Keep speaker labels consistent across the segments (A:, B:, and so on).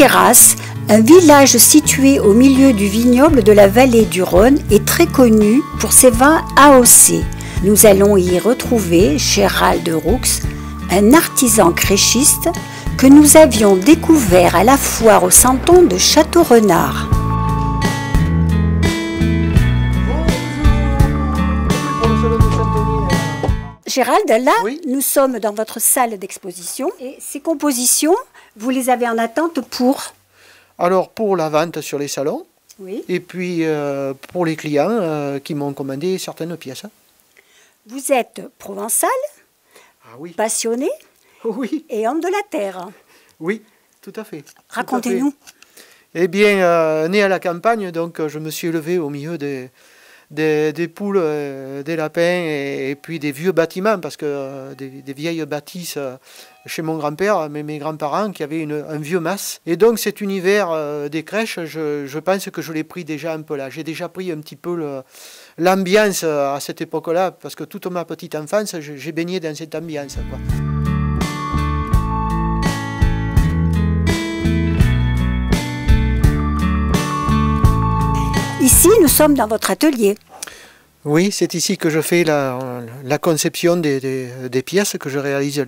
A: Queyras, un village situé au milieu du vignoble de la vallée du Rhône, est très connu pour ses vins AOC. Nous allons y retrouver Gérald Roux, un artisan créchiste que nous avions découvert à la foire au Santon de Château-Renard. Gérald, là, oui. Nous sommes dans votre salle d'exposition et ces compositions, vous les avez en attente pour?
B: Alors pour la vente sur les salons,
A: oui.
B: Et puis pour les clients qui m'ont commandé certaines pièces.
A: Vous êtes provençal,
B: oui.
A: Passionné,
B: oui.
A: Et homme de la terre.
B: Oui, tout à fait.
A: Racontez-nous.
B: Eh bien, né à la campagne, donc je me suis élevé au milieu des poules, des lapins et puis des vieux bâtiments, parce que des vieilles bâtisses chez mon grand-père, mes grands-parents, qui avaient un vieux mas. Et donc cet univers des crèches, je pense que je l'ai pris déjà un peu là. J'ai déjà pris un petit peu l'ambiance à cette époque-là, parce que toute ma petite enfance, j'ai baigné dans cette ambiance, quoi.
A: Ici, nous sommes dans votre atelier.
B: Oui, c'est ici que je fais la conception des pièces, que je réalise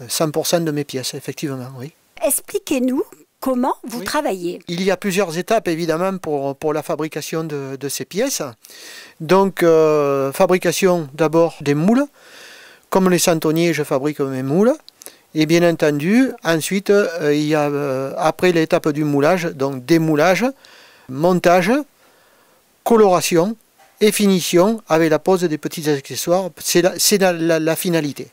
B: 100% de mes pièces, effectivement, oui.
A: Expliquez-nous comment vous travaillez.
B: Il y a plusieurs étapes, évidemment, pour la fabrication de ces pièces. Donc, fabrication d'abord des moules. Comme les santonniers, je fabrique mes moules. Et bien entendu, ensuite, il y a, après l'étape du moulage, donc démoulage, montage, coloration et finition avec la pose des petits accessoires. C'est la finalité.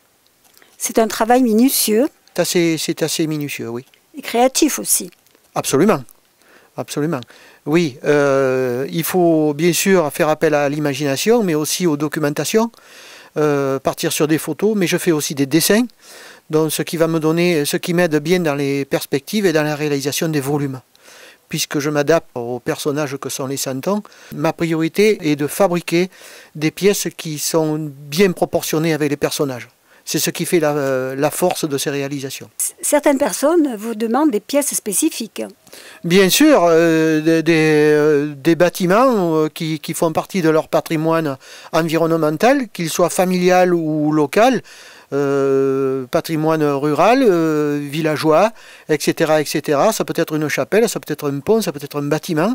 A: C'est un travail minutieux.
B: C'est assez minutieux, oui.
A: Et créatif aussi.
B: Absolument. Absolument. Oui, il faut bien sûr faire appel à l'imagination, mais aussi aux documentations, partir sur des photos, mais je fais aussi des dessins, donc ce qui m'aide bien dans les perspectives et dans la réalisation des volumes. Puisque je m'adapte aux personnages que sont les santons, ma priorité est de fabriquer des pièces qui sont bien proportionnées avec les personnages. C'est ce qui fait la force de ces réalisations.
A: Certaines personnes vous demandent des pièces spécifiques.
B: Bien sûr, des bâtiments qui font partie de leur patrimoine environnemental, qu'ils soient familial ou local, patrimoine rural, villageois, etc., etc. Ça peut être une chapelle, ça peut être un pont, ça peut être un bâtiment,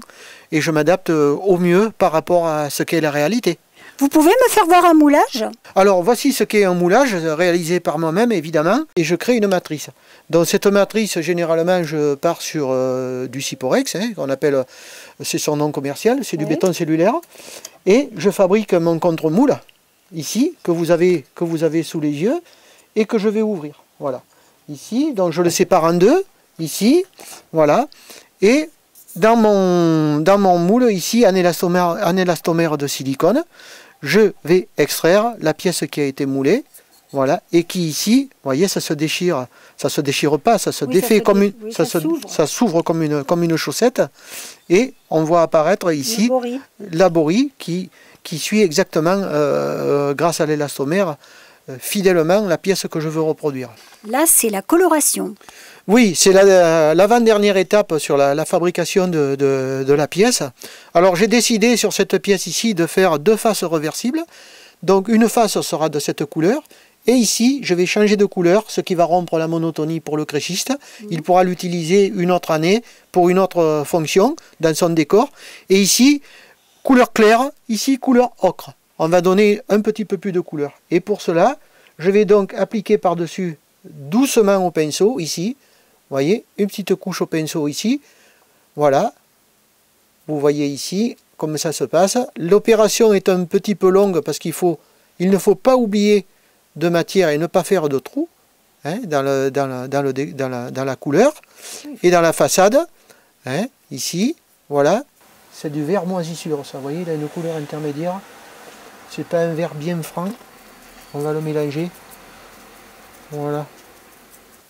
B: et je m'adapte au mieux par rapport à ce qu'est la réalité.
A: Vous pouvez me faire voir un moulage?
B: Alors voici ce qu'est un moulage réalisé par moi-même évidemment, et je crée une matrice. Dans cette matrice, généralement, je pars sur du Ciporex, qu'on appelle, c'est son nom commercial, c'est du béton cellulaire, et je fabrique mon contre-moule, ici, que vous avez sous les yeux, et que je vais ouvrir. Voilà. Ici, donc je le sépare en deux, ici, voilà, et dans mon moule, ici, en élastomère de silicone, je vais extraire la pièce qui a été moulée, voilà, et qui ici, vous voyez, ça se déchire pas, ça se défait comme une, ça s'ouvre comme une chaussette, et on voit apparaître ici la borie qui suit exactement, grâce à l'élastomère, fidèlement la pièce que je veux reproduire.
A: Là, c'est la coloration.
B: Oui, c'est l'avant-dernière étape sur la fabrication de la pièce. Alors j'ai décidé sur cette pièce ici de faire deux faces réversibles. Donc une face sera de cette couleur. Et ici, je vais changer de couleur, ce qui va rompre la monotonie pour le créchiste. Il pourra l'utiliser une autre année pour une autre fonction dans son décor. Et ici, couleur claire, ici couleur ocre. On va donner un petit peu plus de couleur. Et pour cela, je vais donc appliquer par-dessus doucement au pinceau, ici. Vous voyez, une petite couche au pinceau ici. Voilà. Vous voyez ici comment ça se passe. L'opération est un petit peu longue parce qu'il ne faut pas oublier de matière et ne pas faire de trous dans la couleur et dans la façade. Ici, voilà. C'est du vert moisissure, ça. Vous voyez, il a une couleur intermédiaire. C'est pas un vert bien franc. On va le mélanger. Voilà.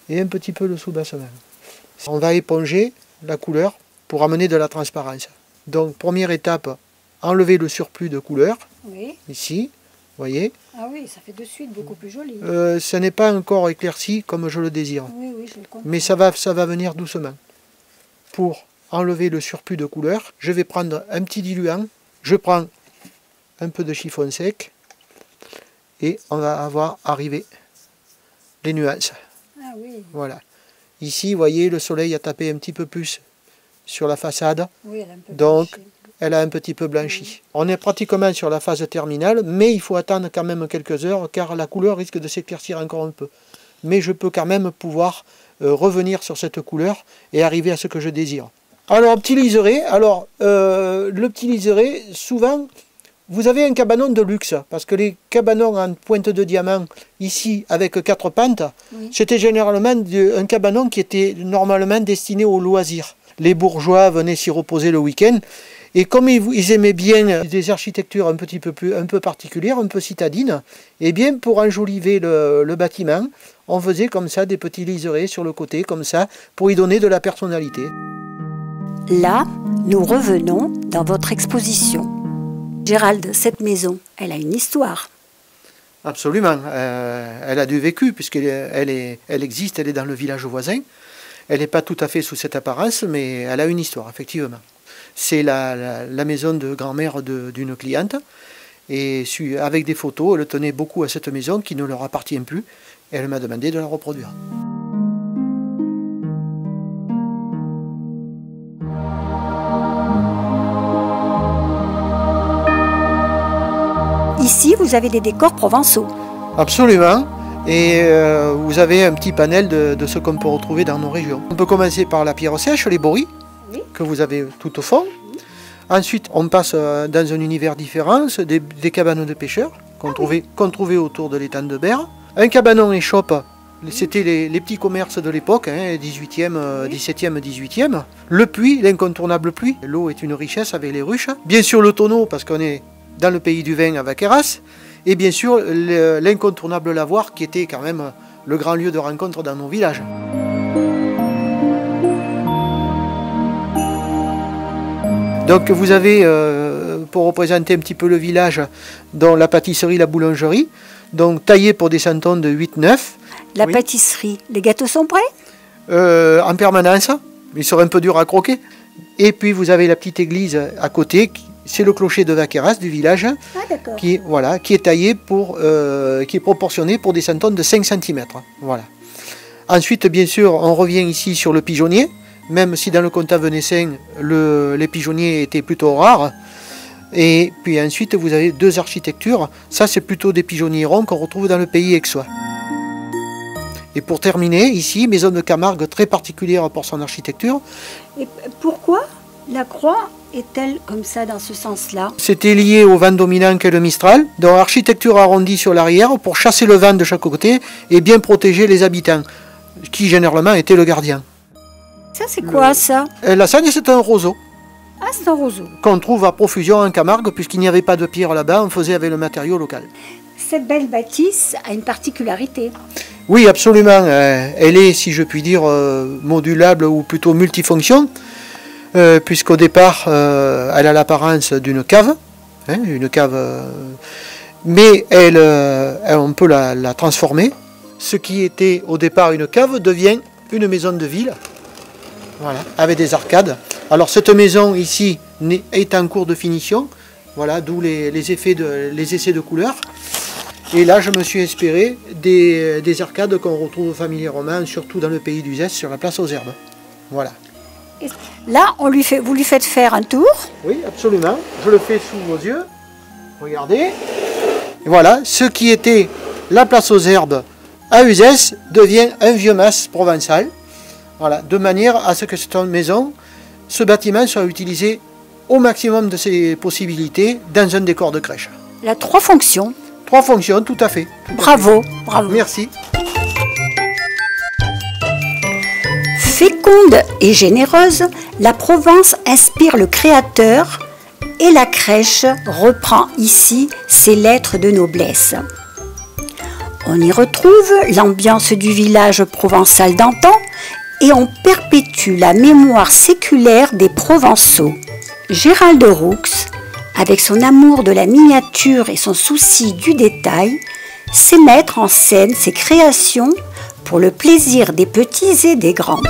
B: Et un petit peu le sous-basse même. On va éponger la couleur pour amener de la transparence. Donc, première étape, enlever le surplus de couleur. Oui. Ici, vous voyez.
A: Ah oui, ça fait de suite beaucoup plus joli.
B: Ça n'est pas encore éclairci comme je le désire.
A: Oui, oui, je le comprends.
B: Mais ça va venir doucement. pour enlever le surplus de couleur, je vais prendre un petit diluant, je prends un peu de chiffon sec et on va avoir arrivé les nuances.
A: Ah oui.
B: Voilà. Ici, vous voyez, le soleil a tapé un petit peu plus sur la façade,
A: Oui, elle a un peu
B: donc
A: blanchi.
B: elle a un petit peu blanchi. On est pratiquement sur la phase terminale, mais il faut attendre quand même quelques heures car la couleur risque de s'éclaircir encore un peu. Mais je peux quand même pouvoir revenir sur cette couleur et arriver à ce que je désire. Alors, petit liseré, le petit liseré, souvent, vous avez un cabanon de luxe, parce que les cabanons en pointe de diamant, ici, avec 4 pentes,
A: Oui.
B: c'était généralement un cabanon qui était normalement destiné aux loisirs. Les bourgeois venaient s'y reposer le week-end, et comme ils aimaient bien des architectures un peu particulières, un peu citadines, et bien pour enjoliver le bâtiment, on faisait comme ça des petits liserés sur le côté, comme ça, pour y donner de la personnalité.
A: Là, nous revenons dans votre exposition. Gérald, cette maison, elle a une histoire.
B: Absolument, elle a du vécu, puisqu'elle existe, elle est dans le village voisin. Elle n'est pas tout à fait sous cette apparence, mais elle a une histoire, effectivement. C'est la maison de grand-mère d'une cliente, et avec des photos, elle tenait beaucoup à cette maison qui ne leur appartient plus, et elle m'a demandé de la reproduire.
A: Ici, vous avez des décors provençaux.
B: Absolument, et vous avez un petit panel de ce qu'on peut retrouver dans nos régions. On peut commencer par la pierre sèche, les boris,
A: Oui.
B: que vous avez tout au fond. Ensuite, on passe dans un univers différent, des cabanons de pêcheurs qu'on trouvait autour de l'étang de Berre. Un cabanon échoppe, c'était les petits commerces de l'époque, 18e, 17e, 18e. Le puits, l'incontournable puits. L'eau est une richesse avec les ruches. Bien sûr le tonneau, parce qu'on est dans le pays du vin à Vaqueras. Et bien sûr l'incontournable lavoir, qui était quand même le grand lieu de rencontre dans nos villages. Donc vous avez, pour représenter un petit peu le village, dans la pâtisserie, la boulangerie, donc taillée pour des centons de 8-9.
A: La
B: Oui.
A: pâtisserie, les gâteaux sont prêts?
B: En permanence, ils seraient un peu durs à croquer. Et puis vous avez la petite église à côté, c'est le clocher de Vaqueras du village,
A: Ah d'accord.
B: qui est taillé qui est proportionné pour des centons de 5 cm. Voilà. Ensuite, bien sûr, on revient ici sur le pigeonnier, même si dans le comtat venessin, les pigeonniers étaient plutôt rares. Et puis ensuite, vous avez 2 architectures. Ça, c'est plutôt des pigeonniers ronds qu'on retrouve dans le pays aixois. Et pour terminer, ici, maison de Camargue très particulière pour son architecture.
A: Et pourquoi la croix est-elle comme ça dans ce sens-là?
B: C'était lié au vent dominant qu'est le Mistral, donc architecture arrondie sur l'arrière pour chasser le vent de chaque côté et bien protéger les habitants, qui généralement étaient le gardien.
A: Ça c'est quoi ça?
B: La Sagne, c'est un roseau
A: Ah c'est un roseau.
B: qu'on trouve à profusion en Camargue, puisqu'il n'y avait pas de pierre là-bas, on faisait avec le matériau local.
A: Cette belle bâtisse a une particularité.
B: Oui, absolument. Elle est, si je puis dire, modulable ou plutôt multifonction, puisqu'au départ, elle a l'apparence d'une cave, mais on peut la transformer. Ce qui était au départ une cave devient une maison de ville, voilà, avec des arcades. Alors cette maison ici est en cours de finition, voilà, d'où les essais de couleurs. Et là, je me suis inspiré des arcades qu'on retrouve familièrement, surtout dans le pays d'Uzès, sur la place aux Herbes. Voilà.
A: Là, vous lui faites faire un tour.
B: Oui, absolument. Je le fais sous vos yeux. Regardez. Et voilà, ce qui était la place aux Herbes à Uzès devient un vieux mas provençal. Voilà, de manière à ce que cette maison, ce bâtiment soit utilisé au maximum de ses possibilités dans un décor de crèche.
A: Il a 3 fonctions.
B: 3 fonctions, tout à fait.
A: Bravo, bravo.
B: Merci.
A: Féconde et généreuse, la Provence inspire le créateur et la crèche reprend ici ses lettres de noblesse. On y retrouve l'ambiance du village provençal d'antan et on perpétue la mémoire séculaire des Provençaux. Gérald Roux, avec son amour de la miniature et son souci du détail, sait mettre en scène ses créations pour le plaisir des petits et des grands.